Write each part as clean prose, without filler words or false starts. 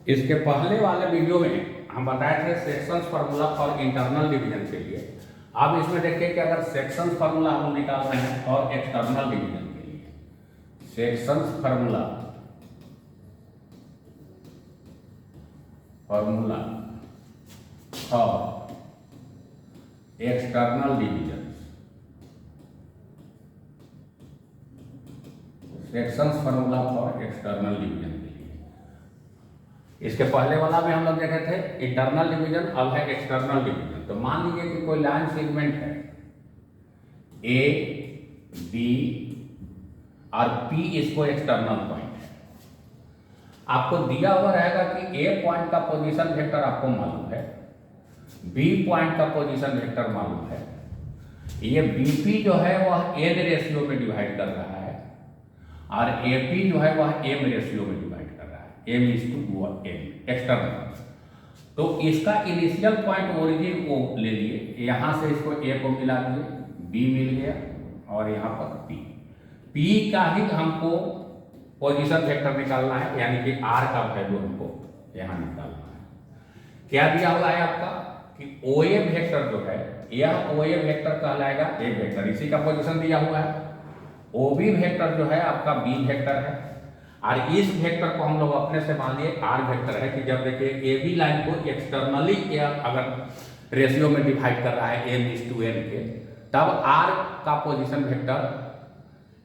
इसके पहले वाले वीडियो में हम बताए थे sections formula for internal division के लिए। अब इसमें देखिए कि अगर सेक्शंस फार्मूला हम निकाल रहे हैं और एक्सटर्नल डिवीजन के लिए, sections formula for external division, sections formula for external division के लिए, इसके पहले वाला में हम लोग देखे थे इंटरनल डिवीजन, अब है एक्सटर्नल डिवीजन। तो मान लीजिए कि कोई लाइन सेगमेंट है ए बी और पी, इसको एक्सटर्नल पॉइंट है। आपको दिया हुआ रहेगा कि ए पॉइंट का पोजीशन वेक्टर आपको मालूम है, बी पॉइंट का पोजीशन वेक्टर मालूम है, ये बीपी जो है वह एन रेशियो में डिवाइड कर रहा है और एपी जो है वह एम रेशियो में डिवाइड कर रहा है, m/n एक्सटर्नल। तो इसका इनिशियल पॉइंट ओरिजिन को ले लिए, यहां से इसको ए को मिला दिए, बी मिल गया और यहाँ पर पी का ही हमको पोजीशन वेक्टर निकालना है, यानी कि आर का वैल्यू हमको यहाँ निकालना है। क्या दिया हुआ है आपका कि OA वेक्टर जो है, यह OA वेक्टर कहलाएगा ए वेक्टर, इसी का पोजीशन दिया हुआ है। OB वेक्टर जो है आपका बी वेक्टर है और इस वेक्टर को हम लोग अपने से मान लिए आर वेक्टर है कि जब देखिए AB लाइन को एक्सटर्नली अगर रेशियो में डिवाइड कर रहा है m/n के, तब आर का पोजीशन वेक्टर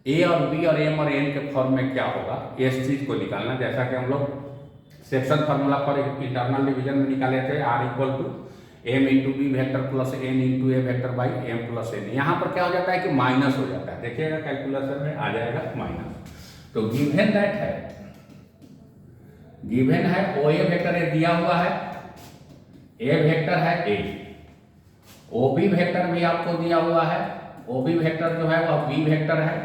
ए और बी और एम और एन के फॉर्म में क्या होगा, इस चीज को निकालना। जैसा कि हम लोग section formula for internal division में निकाले थे, r = m/b vector plus n × a vector by m + n। यहाँ पर क्या हो जाता है कि माइनस हो जाता है, देखिएगा कैलकुलेशन में आ जाएगा माइनस। तो गिवन दैट है, गिवन है OA वेक्टर ये दिया हुआ है, A वेक्टर है A, OB वेक्टर भी आपको दिया हुआ है, OB वेक्टर जो है वह B वेक्टर है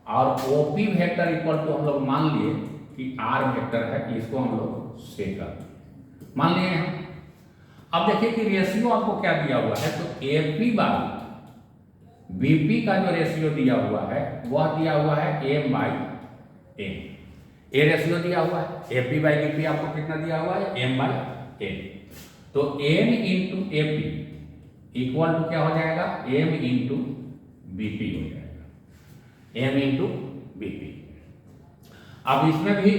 और OP वेक्टर इक्वल टू हम लोग मान लिए कि R वेक्टर है, इसको हम लोग सेट कर मान लिए हैं। अब देखिए कि रेशियो आपको क्या दिया हुआ है, तो AP बाई BP का जो रेशियो दिया हुआ है वह दिया हुआ है m/n, ए रेशियो दिया हुआ है, AP बाई BP आपको कितना दिया हुआ है m/n। तो n × AP इक्वल टू क्या हो जाएगा, m × BP हो जाएगा, m × BP। अब इसमें भी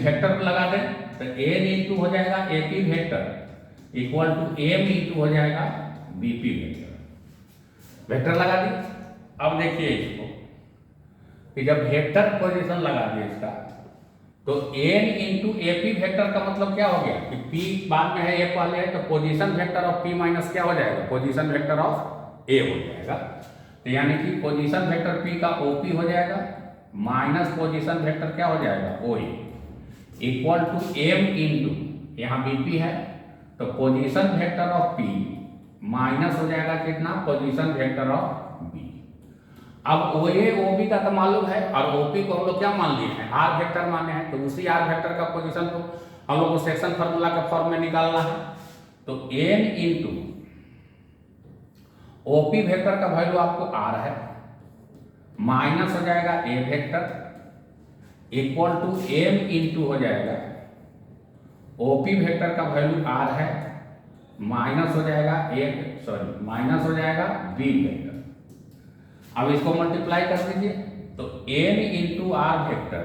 वेक्टर लगा दें तो n × हो जाएगा AP vector equal to m × हो जाएगा BP वेक्टर, वेक्टर लगा दी। अब देखिए इसको कि जब वेक्टर पोजीशन लगा दिए इसका, तो n × AP वेक्टर का मतलब क्या हो गया कि P बाद में है A पहले है, तो position vector of P minus क्या हो जाएगा, पोजीशन वेक्टर ऑफ A हो जाएगा। तो यानी कि पोजीशन वेक्टर P का OP हो जाएगा माइनस पोजीशन वेक्टर क्या हो जाएगा OA इक्वल टू m × यहाँ BP है, तो position vector of P minus हो जाएगा कितना, पोजीशन वेक्टर ऑफ B। अब OA OB का तो मालूम है और OP को हम लोग क्या मान लिए हैं, R वेक्टर माने हैं, तो उसी R वेक्टर का पोजीशन को हम लोग को सेक्शन फार्मूला के फॉर्म में निकालना है। तो n × OP वेक्टर का वैल्यू आपको R है, माइनस हो जाएगा A vector equal to m × हो जाएगा OP वेक्टर का वैल्यू R है, माइनस हो जाएगा माइनस हो जाएगा B वेक्टर। अब इसको मल्टीप्लाई कर दीजिए, तो n × R vector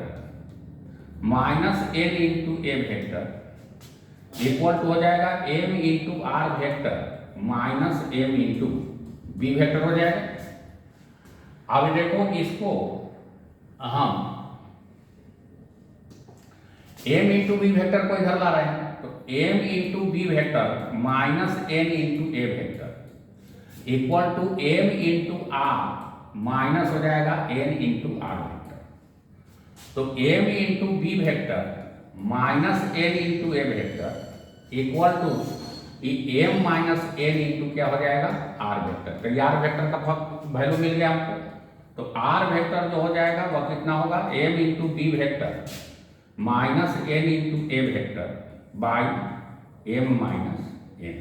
minus n × A vector equal to हो जाएगा m × R vector minus m × B vector हो जाएगा। अब देखो इसको हम m × B वेक्टर को इधर ला रहे हैं, तो m × B vector minus n × A vector equal to m × R minus हो जाएगा n × R वेक्टर। तो m × B vector minus n × A vector equal to m minus n × क्या हो जाएगा R वेक्टर। तो R वेक्टर का value मिल गया हमको, तो R वेक्टर जो हो जाएगा वह कितना होगा, m × B vector minus n × A vector by m - n।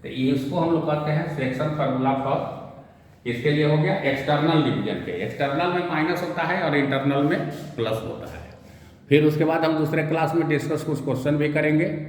तो इसको हम लोग कहते हैं सेक्शन फार्मूला फॉर, इसके लिए हो गया एक्सटर्नल डिवीजन के। एक्सटर्नल में माइनस होता है और इंटरनल में प्लस होता है। फिर उसके बाद हम दूसरे क्लास में डिस्कस कुछ क्वेश्चन भी करेंगे।